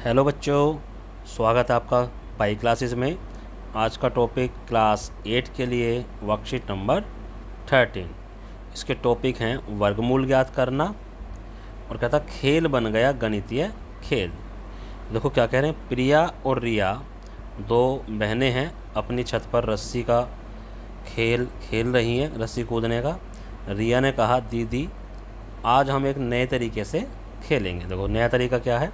Hello बच्चों, स्वागत है आपका पाई क्लासेस में। आज का टॉपिक क्लास 8 के लिए वर्कशीट नंबर 13। इसके टॉपिक हैं वर्गमूल ज्ञात करना और कहता खेल बन गया गणितीय खेल। देखो क्या कह रहे हैं, प्रिया और रिया दो बहनें हैं, अपनी छत पर रस्सी का खेल खेल रही हैं, रस्सी कूदने का। रिया ने कहा, दीदी आज हम एक नए तरीके से खेलेंगे। देखो नया तरीका क्या है,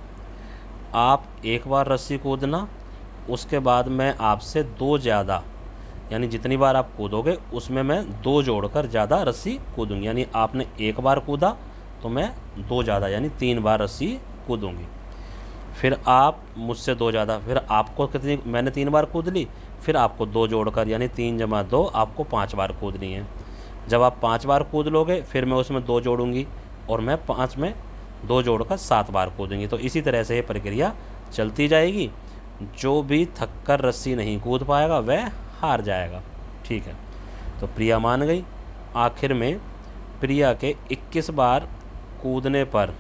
आप एक बार रस्सी कूदना, उसके बाद मैं आपसे दो ज़्यादा, यानी जितनी बार आप कूदोगे उसमें मैं दो जोड़कर ज़्यादा रस्सी कूदूंगी। यानी आपने एक बार कूदा तो मैं दो ज़्यादा यानी 3 बार रस्सी कूदूंगी। फिर आप मुझसे दो ज़्यादा, फिर आपको कितनी, मैंने 3 बार कूद ली, फिर आपको दो जोड़कर यानी 3 जमा 2 आपको 5 बार कूदनी है। जब आप 5 बार कूद लोगे फिर मैं उसमें दो जोड़ूंगी और मैं 5 में दो जोड़कर 7 बार कूदेंगे। तो इसी तरह से ये प्रक्रिया चलती जाएगी। जो भी थककर रस्सी नहीं कूद पाएगा वह हार जाएगा। ठीक है, तो प्रिया मान गई। आखिर में प्रिया के 21 बार कूदने पर,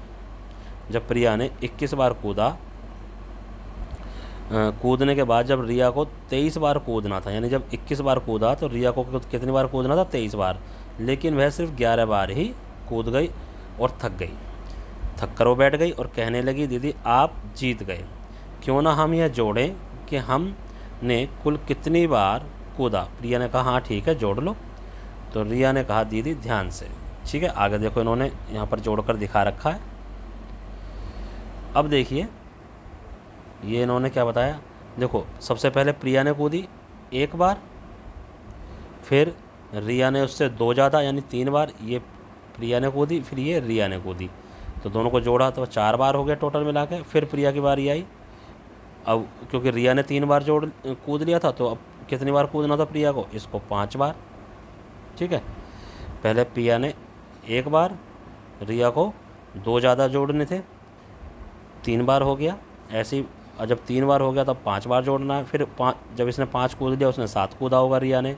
जब प्रिया ने 21 बार कूदने के बाद जब रिया को 23 बार कूदना था, यानी जब 21 बार कूदा तो रिया को कितनी बार कूदना था, 23 बार, लेकिन वह सिर्फ 11 बार ही कूद गई और थक गई। थक कर वो बैठ गई और कहने लगी, दीदी आप जीत गए, क्यों ना हम यह जोड़ें कि हमने कुल कितनी बार कूदा। प्रिया ने कहा, हाँ ठीक है जोड़ लो। तो रिया ने कहा, दीदी ध्यान से। ठीक है, आगे देखो इन्होंने यहाँ पर जोड़कर दिखा रखा है। अब देखिए ये इन्होंने क्या बताया। देखो सबसे पहले प्रिया ने कूदी एक बार, फिर रिया ने उससे दो ज़्यादा यानी 3 बार, ये प्रिया ने कूदी, फिर ये रिया ने कूदी, तो दोनों को जोड़ा तो 4 बार हो गया टोटल मिला के। फिर प्रिया की बारी आई। अब क्योंकि रिया ने 3 बार कूद लिया था, तो अब कितनी बार कूदना था प्रिया को, इसको 5 बार। ठीक है, पहले प्रिया ने एक बार, रिया को दो ज़्यादा जोड़ने थे, 3 बार हो गया। ऐसे ही जब 3 बार हो गया तब 5 बार जोड़ना है। फिर जब इसने 5 कूद लिया उसने 7 कूदा होगा रिया ने।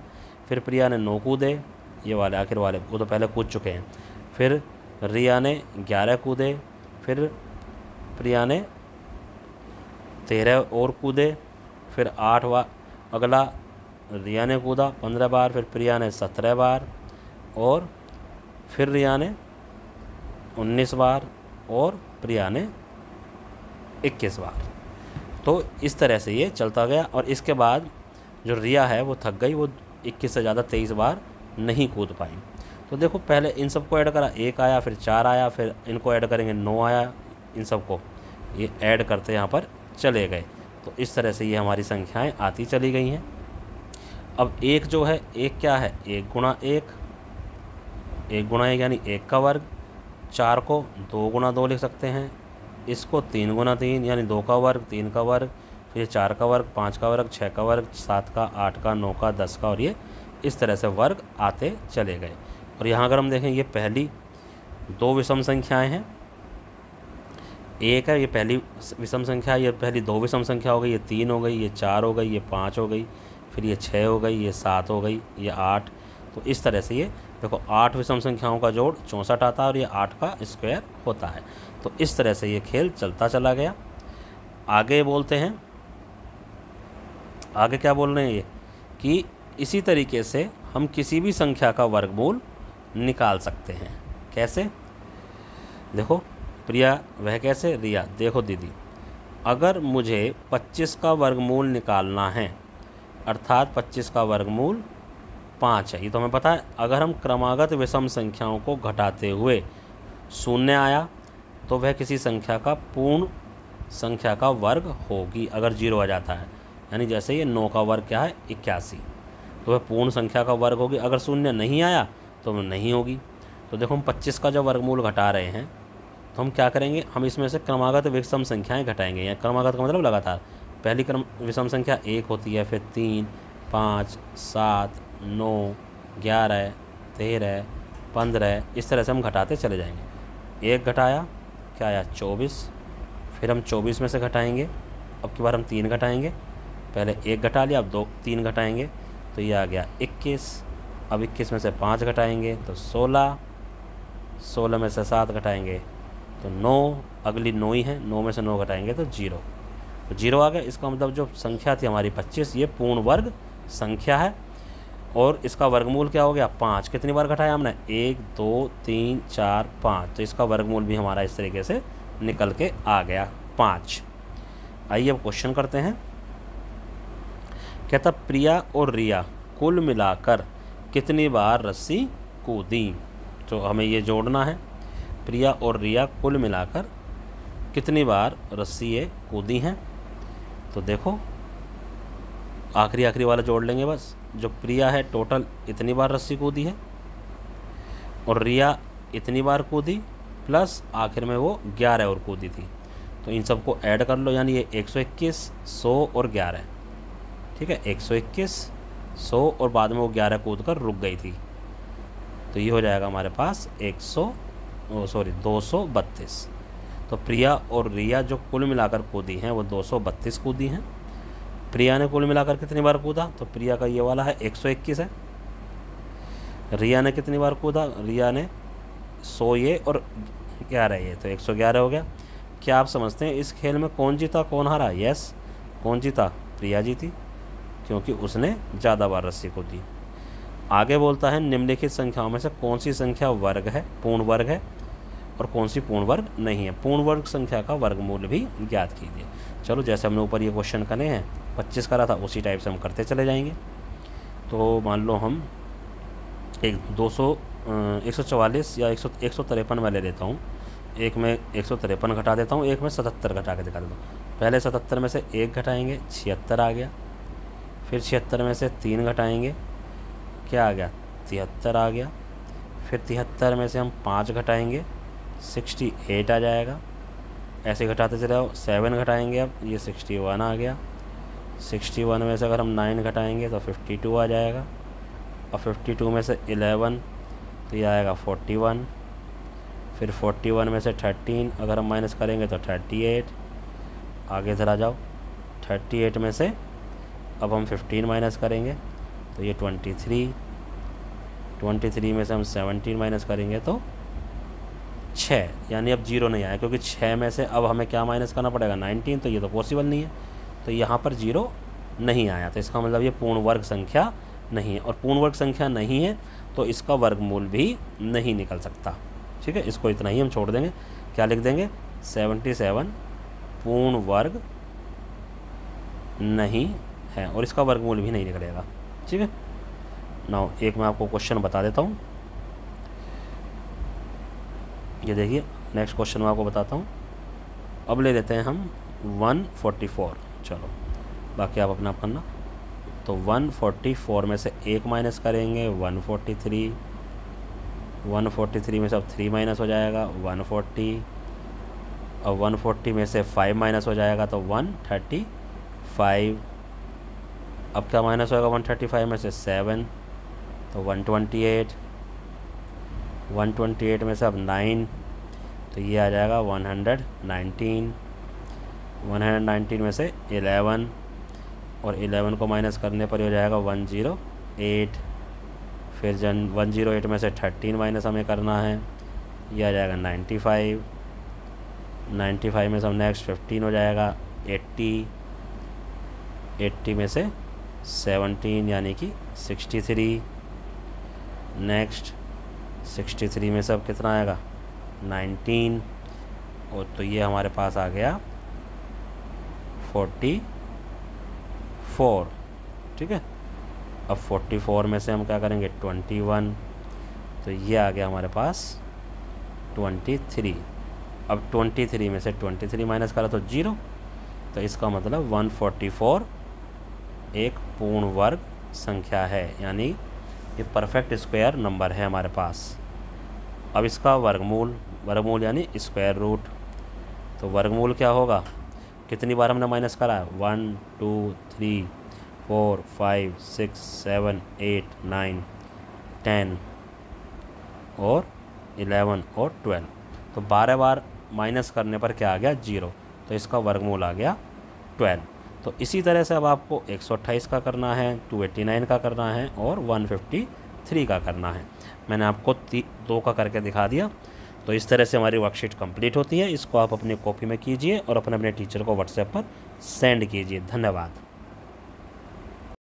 फिर प्रिया ने 9 कूदे, ये वाले आखिर वाले, वो तो पहले कूद चुके हैं। फिर रिया ने 11 कूदे, फिर प्रिया ने 13 और कूदे, फिर 8 बार अगला रिया ने कूदा 15 बार, फिर प्रिया ने 17 बार, और फिर रिया ने 19 बार और प्रिया ने 21 बार। तो इस तरह से ये चलता गया। और इसके बाद जो रिया है वो थक गई, वो 21 से ज़्यादा 23 बार नहीं कूद पाई। तो देखो पहले इन सबको ऐड करा, 1 आया, फिर 4 आया, फिर इनको ऐड करेंगे 9 आया। इन सबको ये ऐड करते यहाँ पर चले गए। तो इस तरह से ये हमारी संख्याएं आती चली गई हैं। अब एक जो है, एक क्या है, 1 गुणा 1, 1 गुणा 1 यानी 1 का वर्ग। 4 को 2 गुणा 2 लिख सकते हैं, इसको 3 गुणा 3 यानी 2 का वर्ग, 3 का वर्ग, फिर 4 का वर्ग, 5 का वर्ग, 6 का वर्ग, 7 का, 8 का, 9 का, 10 का, और ये इस तरह से वर्ग आते चले गए। और यहाँ अगर हम देखें, ये पहली 2 विषम संख्याएं हैं। एक है ये पहली विषम संख्या, ये पहली 2 विषम संख्या हो गई, ये 3 हो गई, ये 4 हो गई, ये 5 हो गई, फिर ये 6 हो गई, ये 7 हो गई, ये 8। तो इस तरह से ये देखो 8 विषम संख्याओं का जोड़ 64 आता है और ये 8 का स्क्वायर होता है। तो इस तरह से ये खेल चलता चला गया। आगे बोलते हैं, आगे क्या बोल रहे हैं ये, कि इसी तरीके से हम किसी भी संख्या का वर्गमूल निकाल सकते हैं। कैसे, देखो प्रिया, वह कैसे, रिया, देखो दीदी अगर मुझे 25 का वर्गमूल निकालना है, अर्थात 25 का वर्गमूल 5 है, ये तो हमें पता है। अगर हम क्रमागत विषम संख्याओं को घटाते हुए 0 आया तो वह किसी संख्या का पूर्ण संख्या का वर्ग होगी। अगर 0 आ जाता है, यानी जैसे ये 9 का वर्ग क्या है, 81, तो वह पूर्ण संख्या का वर्ग होगी। अगर 0 नहीं आया तो वह नहीं होगी। तो देखो हम 25 का जब वर्गमूल घटा रहे हैं तो हम क्या करेंगे, हम इसमें से क्रमागत विषम संख्याएं घटाएंगे। या क्रमागत का मतलब लगातार, पहली क्रम विषम संख्या 1 होती है, फिर 3, 5, 7, 9, 11, 13, 15, इस तरह से हम घटाते चले जाएंगे। 1 घटाया, क्या आया, 24, फिर हम 24 में से घटाएंगे, अब की बार हम 3 घटाएंगे, पहले 1 घटा लिया, अब 3 घटाएंगे, तो ये आ गया 21। अब 21 में से 5 घटाएंगे तो 16, 16 में से 7 घटाएंगे तो 9, अगली 9 ही है, 9 में से 9 घटाएंगे तो 0। तो 0 आ गया। इसका मतलब जो संख्या थी हमारी 25, ये पूर्ण वर्ग संख्या है। और इसका वर्गमूल क्या हो गया 5। कितनी बार घटाया हमने 1 2 3 4 5, तो इसका वर्गमूल भी हमारा इस तरीके से निकल के आ गया 5। आइए अब क्वेश्चन करते हैं। कहता प्रिया और रिया कुल मिलाकर कितनी बार रस्सी कूदी। तो हमें ये जोड़ना है, प्रिया और रिया कुल मिलाकर कितनी बार रस्सी ये कूदी हैं। तो देखो आखिरी वाला जोड़ लेंगे बस। जो प्रिया है टोटल इतनी बार रस्सी कूदी है और रिया इतनी बार कूदी, प्लस आखिर में वो 11 और कूदी थी। तो इन सबको ऐड कर लो, यानी ये 121, 100 और 11। ठीक है, 121, 100 और बाद में वो 11 कूद कर रुक गई थी। तो ये हो जाएगा हमारे पास 232। तो प्रिया और रिया जो कुल मिलाकर कूदी हैं वो 232 कूदी हैं। प्रिया ने कुल मिलाकर कितनी बार कूदा, तो प्रिया का ये वाला है 121 है। रिया ने कितनी बार कूदा, रिया ने 100 ये और 11 ये, तो 111 हो गया। क्या आप समझते हैं इस खेल में कौन जीता कौन हारा? यस, कौन जीता? प्रिया जीती, क्योंकि उसने ज़्यादा बार रस्सी कूदी। आगे बोलता है निम्नलिखित संख्याओं में से कौन सी संख्या वर्ग है, पूर्ण वर्ग है, और कौन सी पूर्ण वर्ग नहीं है। पूर्ण वर्ग संख्या का वर्गमूल भी ज्ञात कीजिए। चलो जैसे हमने ऊपर ये क्वेश्चन करे हैं 25 करा था, उसी टाइप से हम करते चले जाएंगे। तो मान लो हम 144 या 153 मैं ले लेता हूँ। एक में 153 घटा देता हूँ, एक में 77 घटा के दिखा देता हूँ। पहले 77 में से 1 घटाएंगे, 76 आ गया। फिर 76 में से 3 घटाएंगे, क्या आ गया? 73 आ गया। फिर 73 में से हम 5 घटाएंगे, 68 आ जाएगा। ऐसे घटाते चले जाओ। 7 घटाएंगे, अब ये 61 आ गया। 61 में से अगर हम 9 घटाएंगे तो 52 आ जाएगा। और 52 में से 11 तो ये आएगा 41। फिर 41 में से 13 अगर हम माइनस करेंगे तो 38। आगे इधर आ जाओ। 38 में से अब हम 15 माइनस करेंगे तो ये 23। 23 में से हम 17 माइनस करेंगे तो 6, यानी अब 0 नहीं आया, क्योंकि 6 में से अब हमें क्या माइनस करना पड़ेगा 19, तो ये तो पॉसिबल नहीं है। तो यहाँ पर 0 नहीं आया, तो इसका मतलब ये पूर्ण वर्ग संख्या नहीं है। और पूर्ण वर्ग संख्या नहीं है तो इसका वर्गमूल भी नहीं निकल सकता। ठीक है, इसको इतना ही हम छोड़ देंगे। क्या लिख देंगे? 77 पूर्ण वर्ग नहीं है और इसका वर्गमूल भी नहीं निकलेगा। ठीक है, नाउ एक मैं आपको क्वेश्चन बता देता हूँ। ये देखिए, नेक्स्ट क्वेश्चन मैं आपको बताता हूँ। अब ले लेते हैं हम 144। चलो बाकी आप अपना करना। तो 144 में से 1 माइनस करेंगे 143। 143 में से अब 3 माइनस हो जाएगा 140। और 140 में से 5 माइनस हो जाएगा तो 135। अब क्या माइनस होगा 135 में से 7 तो 128। 128 में से अब 9 तो ये आ जाएगा 119। 119 में से 11 और 11 को माइनस करने पर हो जाएगा 108। फिर 108 में से 13 माइनस हमें करना है, ये आ जाएगा 95। 95 में से हम नेक्स्ट 15 हो जाएगा 80। 80 में से 17 यानी कि 63। नेक्स्ट 63 में से अब कितना आएगा 19। और तो ये हमारे पास आ गया 44। ठीक है, अब 44 में से हम क्या करेंगे 21, तो ये आ गया हमारे पास 23। अब 23 में से 23 माइनस करा तो 0, तो इसका मतलब 144 एक पूर्ण वर्ग संख्या है, यानी ये परफेक्ट स्क्वायर नंबर है हमारे पास। अब इसका वर्गमूल यानी स्क्वायर रूट। तो वर्गमूल क्या होगा? कितनी बार हमने माइनस करा है 1 2 3 4 5 6 7 8 9 10 और 11 और 12। तो 12 बार माइनस करने पर क्या आ गया 0, तो इसका वर्गमूल आ गया 12। तो इसी तरह से अब आपको 128 का करना है, 289 का करना है और 153 का करना है। मैंने आपको 2 का करके दिखा दिया। तो इस तरह से हमारी वर्कशीट कंप्लीट होती है। इसको आप अपनी कॉपी में कीजिए और अपने टीचर को व्हाट्सएप पर सेंड कीजिए। धन्यवाद।